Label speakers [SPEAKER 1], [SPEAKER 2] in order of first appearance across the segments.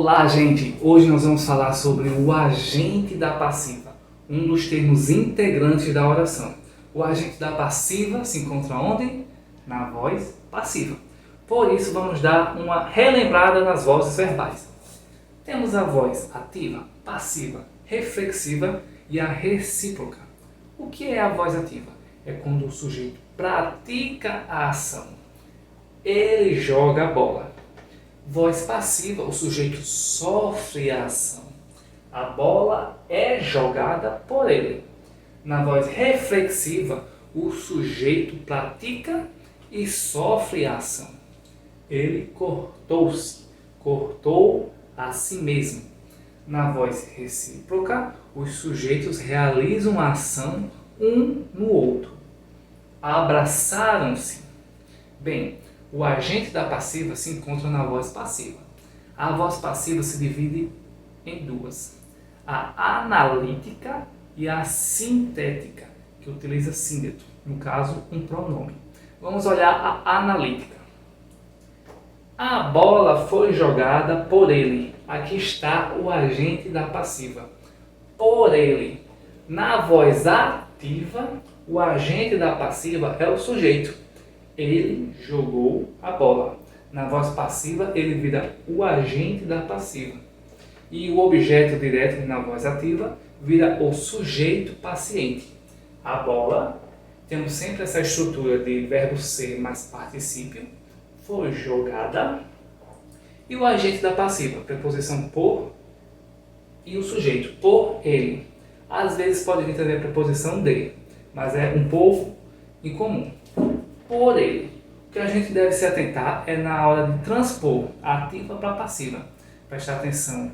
[SPEAKER 1] Olá, gente! Hoje nós vamos falar sobre o agente da passiva, um dos termos integrantes da oração. O agente da passiva se encontra onde? Na voz passiva. Por isso, vamos dar uma relembrada nas vozes verbais. Temos a voz ativa, passiva, reflexiva e a recíproca. O que é a voz ativa? É quando o sujeito pratica a ação. Ele joga a bola. Voz passiva, o sujeito sofre a ação. A bola é jogada por ele. Na voz reflexiva, o sujeito pratica e sofre a ação. Ele cortou-se, cortou a si mesmo. Na voz recíproca, os sujeitos realizam a ação um no outro. Abraçaram-se. Bem, o agente da passiva se encontra na voz passiva. A voz passiva se divide em duas: a analítica e a sintética, que utiliza síndeto, no caso, um pronome. Vamos olhar a analítica. A bola foi jogada por ele. Aqui está o agente da passiva. Por ele. Na voz ativa, o agente da passiva é o sujeito. Ele jogou a bola. Na voz passiva, ele vira o agente da passiva. E o objeto direto na voz ativa vira o sujeito paciente. A bola, temos sempre essa estrutura de verbo ser mais particípio, foi jogada. E o agente da passiva, preposição por e o sujeito, por ele. Às vezes pode vir também a preposição de, mas é um pouco incomum. Por ele. O que a gente deve se atentar é na hora de transpor a ativa para a passiva. Prestar atenção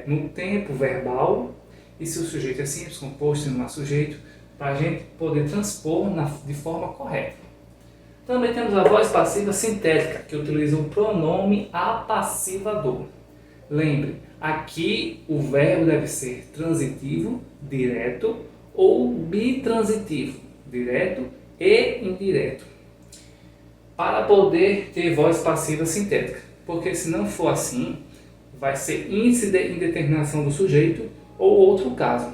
[SPEAKER 1] no tempo verbal e se o sujeito é simples, composto e não há sujeito, para a gente poder transpor de forma correta. Também temos a voz passiva sintética, que utiliza o pronome apassivador. Lembre, aqui o verbo deve ser transitivo, direto ou bitransitivo, direto e indireto, para poder ter voz passiva sintética, porque se não for assim, vai ser índice de indeterminação do sujeito ou outro caso.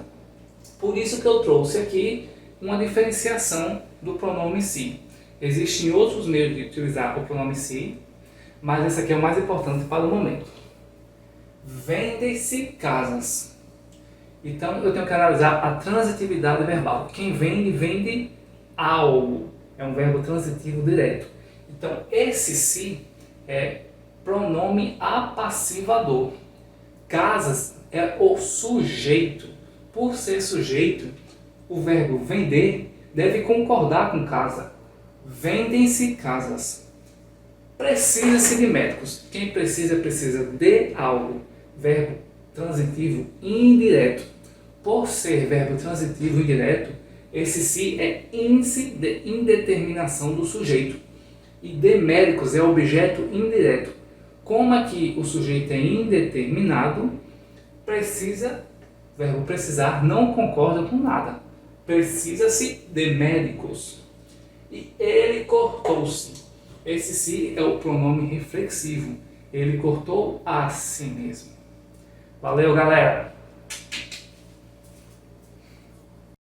[SPEAKER 1] Por isso que eu trouxe aqui uma diferenciação do pronome si. Existem outros meios de utilizar o pronome si, mas esse aqui é o mais importante para o momento. Vendem-se casas. Então eu tenho que analisar a transitividade verbal. Quem vende, vende algo. É um verbo transitivo direto. Então, esse si é pronome apassivador. Casas é o sujeito. Por ser sujeito, o verbo vender deve concordar com casa. Vendem-se casas. Precisa-se de médicos. Quem precisa, precisa de algo. Verbo transitivo indireto. Por ser verbo transitivo indireto, esse si é índice de indeterminação do sujeito. E de médicos é objeto indireto. Como aqui o sujeito é indeterminado, verbo precisar não concorda com nada. Precisa-se de médicos. E ele cortou-se. Esse si é o pronome reflexivo. Ele cortou a si mesmo. Valeu, galera!